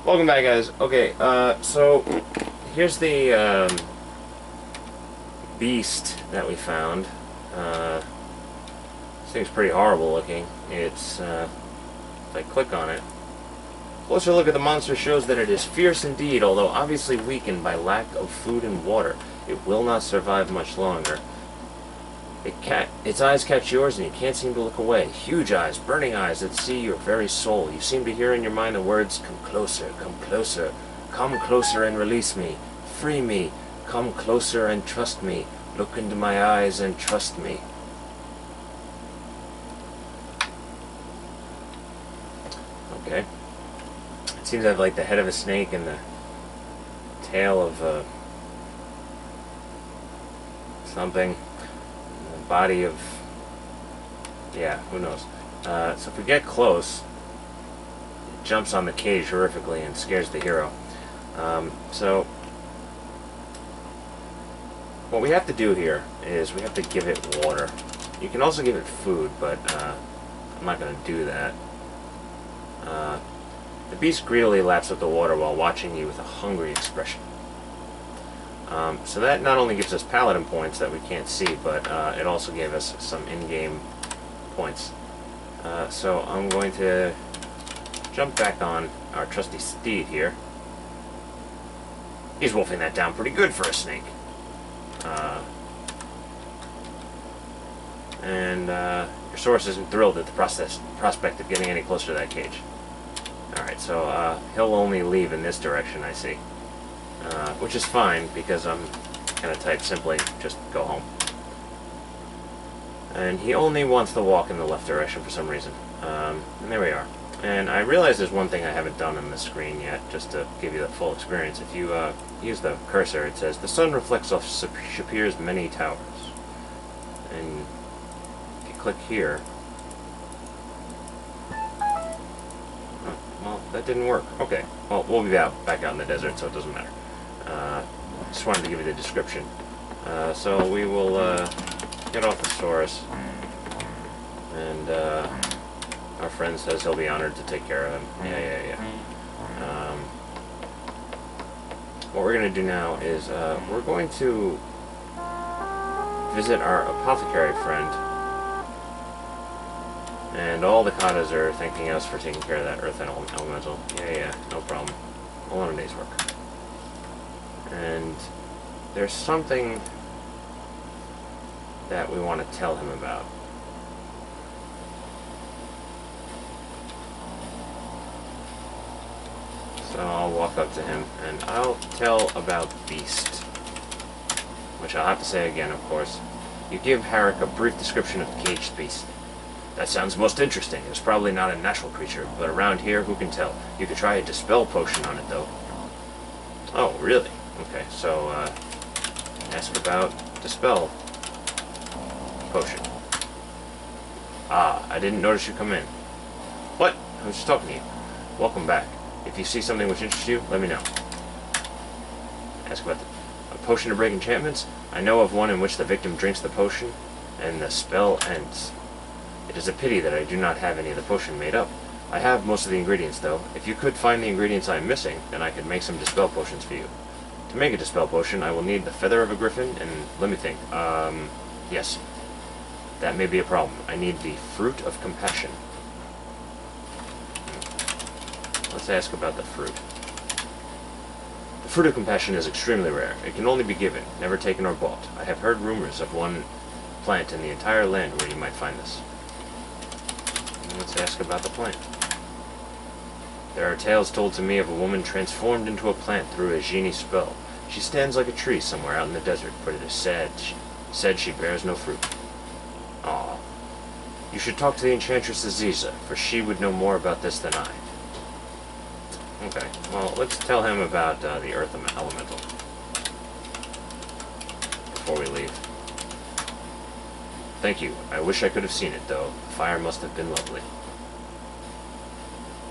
Welcome back, guys. Okay, so here's the beast that we found. This thing's pretty horrible looking. It's, if I click on it, closer look at the monster shows that it is fierce indeed, although obviously weakened by lack of food and water. It will not survive much longer. Its eyes catch yours and you can't seem to look away. Huge eyes, burning eyes that see your very soul. You seem to hear in your mind the words, come closer, come closer and release me, free me, come closer and trust me, look into my eyes and trust me. Okay. It seems to have like the head of a snake and the tail of something. Body of, yeah, who knows. So if we get close, it jumps on the cage horrifically and scares the hero. So what we have to do here is we have to give it water. You can also give it food, but I'm not going to do that. The beast greedily laps up the water while watching you with a hungry expression. So that not only gives us paladin points that we can't see, but it also gave us some in-game points. So I'm going to jump back on our trusty steed here. He's wolfing that down pretty good for a snake. Your source isn't thrilled at the prospect of getting any closer to that cage. Alright, so he'll only leave in this direction, I see. Which is fine, because I'm going to type simply, just go home. And he only wants to walk in the left direction for some reason. And there we are. And I realize there's one thing I haven't done on the screen yet, just to give you the full experience. If you use the cursor, it says, the sun reflects off Shapir's many towers. And if you click here... well, that didn't work. Okay. Well, we'll be back out in the desert, so it doesn't matter. Just wanted to give you the description. So we will get off the Saurus, and our friend says he'll be honored to take care of him. Yeah. What we're going to do now is we're going to visit our apothecary friend, and all the Katas are thanking us for taking care of that earth elemental. Yeah, no problem. All on a day's work. And there's something that we want to tell him about. So I'll walk up to him and I'll tell about Beast. Which I'll have to say again, of course. You give Harrick a brief description of the caged beast. That sounds most interesting. It's probably not a natural creature, but around here, who can tell? You could try a dispel potion on it, though. Oh, really? Okay, so, ask about Dispel Potion. Ah, I didn't notice you come in. What? I was just talking to you. Welcome back. If you see something which interests you, let me know. Ask about a potion to break enchantments? I know of one in which the victim drinks the potion, and the spell ends. It is a pity that I do not have any of the potion made up. I have most of the ingredients, though. If you could find the ingredients I am missing, then I could make some Dispel Potions for you. To make a Dispel Potion, I will need the feather of a griffin, and let me think. Yes. That may be a problem. I need the Fruit of Compassion. Let's ask about the fruit. The Fruit of Compassion is extremely rare. It can only be given, never taken or bought. I have heard rumors of one plant in the entire land where you might find this. Let's ask about the plant. There are tales told to me of a woman transformed into a plant through a genie spell. She stands like a tree somewhere out in the desert, but it is said she bears no fruit. Aw. You should talk to the Enchantress Aziza, for she would know more about this than I. Okay, well, let's tell him about the Earth Elemental before we leave. Thank you. I wish I could have seen it, though. The fire must have been lovely.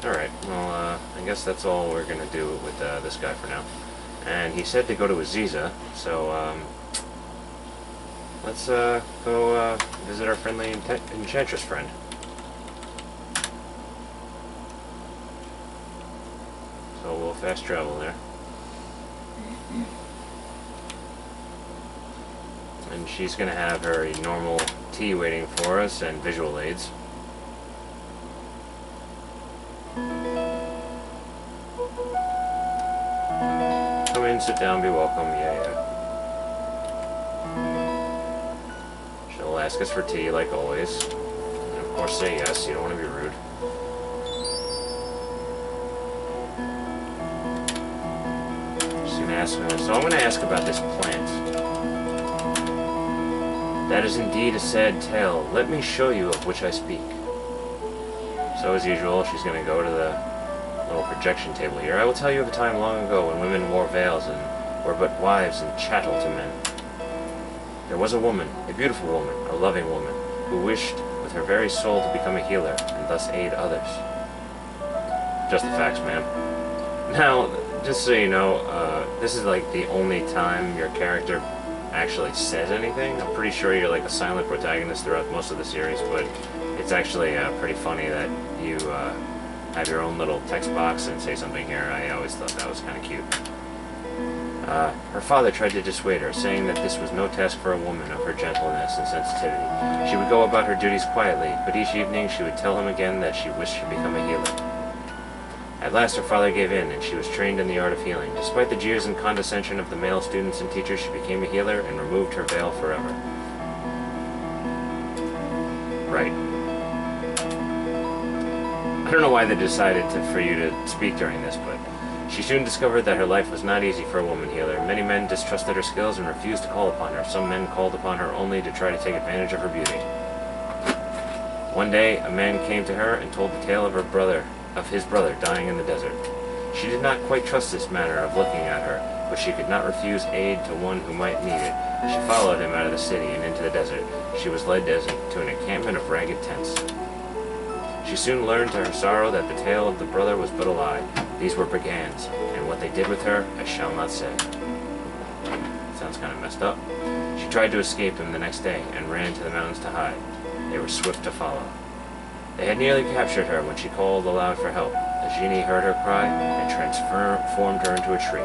Alright, well, I guess that's all we're going to do with this guy for now. And he said to go to Aziza, so, let's go visit our friendly Enchantress friend. So we'll fast travel there. And she's going to have her normal tea waiting for us and visual aids. Come in, sit down, be welcome. Yeah. She'll ask us for tea like always. And of course say yes, you don't want to be rude. She's going to ask me, so I'm going to ask about this plant. That is indeed a sad tale. Let me show you of which I speak. So as usual, she's going to go to the little projection table here. I will tell you of a time long ago when women wore veils and were but wives and chattel to men. There was a woman, a beautiful woman, a loving woman, who wished with her very soul to become a healer and thus aid others. Just the facts, ma'am. Now, just so you know, this is like the only time your character actually says anything. I'm pretty sure you're like a silent protagonist throughout most of the series, but it's actually pretty funny that you have your own little text box and say something here. I always thought that was kind of cute. Her father tried to dissuade her, saying that this was no task for a woman of her gentleness and sensitivity. She would go about her duties quietly, but each evening she would tell him again that she wished to become a healer. At last her father gave in, and she was trained in the art of healing. Despite the jeers and condescension of the male students and teachers, she became a healer and removed her veil forever. Right. I don't know why they decided for you to speak during this, but she soon discovered that her life was not easy for a woman healer. Many men distrusted her skills and refused to call upon her. Some men called upon her only to try to take advantage of her beauty. One day, a man came to her and told the tale of his brother dying in the desert. She did not quite trust this manner of looking at her, but she could not refuse aid to one who might need it. She followed him out of the city and into the desert. She was led to an encampment of ragged tents. She soon learned to her sorrow that the tale of the brother was but a lie. These were brigands, and what they did with her, I shall not say. Sounds kind of messed up. She tried to escape them the next day and ran to the mountains to hide. They were swift to follow. They had nearly captured her when she called aloud for help. The genie heard her cry and transformed her into a tree.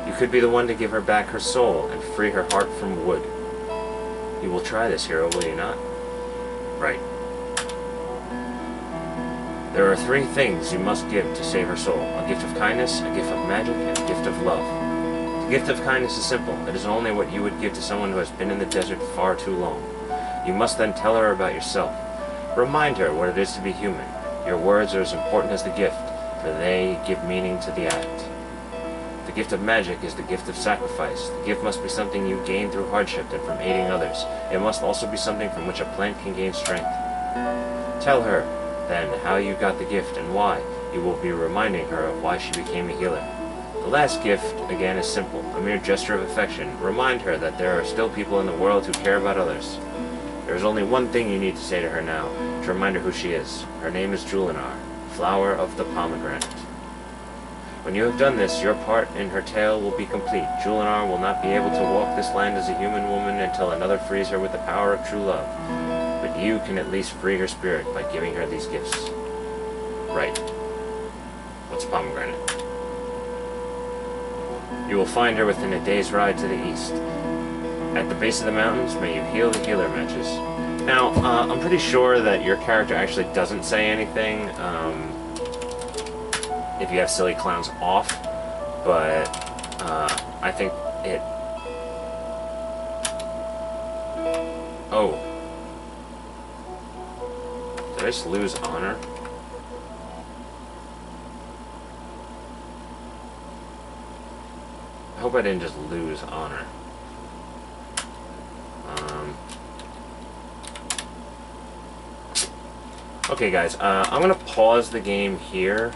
You could be the one to give her back her soul and free her heart from wood. You will try this, hero, will you not? Right. There are 3 things you must give to save her soul. A gift of kindness, a gift of magic, and a gift of love. The gift of kindness is simple. It is only what you would give to someone who has been in the desert far too long. You must then tell her about yourself. Remind her what it is to be human. Your words are as important as the gift, for they give meaning to the act. The gift of magic is the gift of sacrifice. The gift must be something you gain through hardship and from aiding others. It must also be something from which a plant can gain strength. Tell her, then, how you got the gift and why. You will be reminding her of why she became a healer. The last gift, again, is simple, a mere gesture of affection. Remind her that there are still people in the world who care about others. There is only one thing you need to say to her now, to remind her who she is. Her name is Julinar, flower of the pomegranate. When you have done this, your part in her tale will be complete. Julinar will not be able to walk this land as a human woman until another frees her with the power of true love. But you can at least free her spirit by giving her these gifts. Right. What's pomegranate? You will find her within a day's ride to the east. At the base of the mountains, may you heal the healer matches. Now, I'm pretty sure that your character actually doesn't say anything if you have silly clowns off, but I think it... Oh. Did I just lose honor? I hope I didn't just lose honor. Okay guys, I'm going to pause the game here,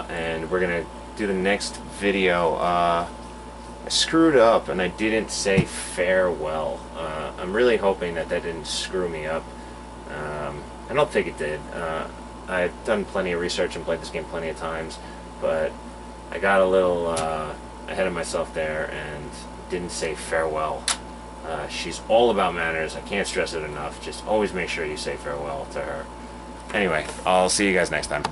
and we're going to do the next video. I screwed up and I didn't say farewell. I'm really hoping that didn't screw me up. I don't think it did. I've done plenty of research and played this game plenty of times, but I got a little ahead of myself there and didn't say farewell. She's all about manners. I can't stress it enough. Just always make sure you say farewell to her. Anyway, I'll see you guys next time.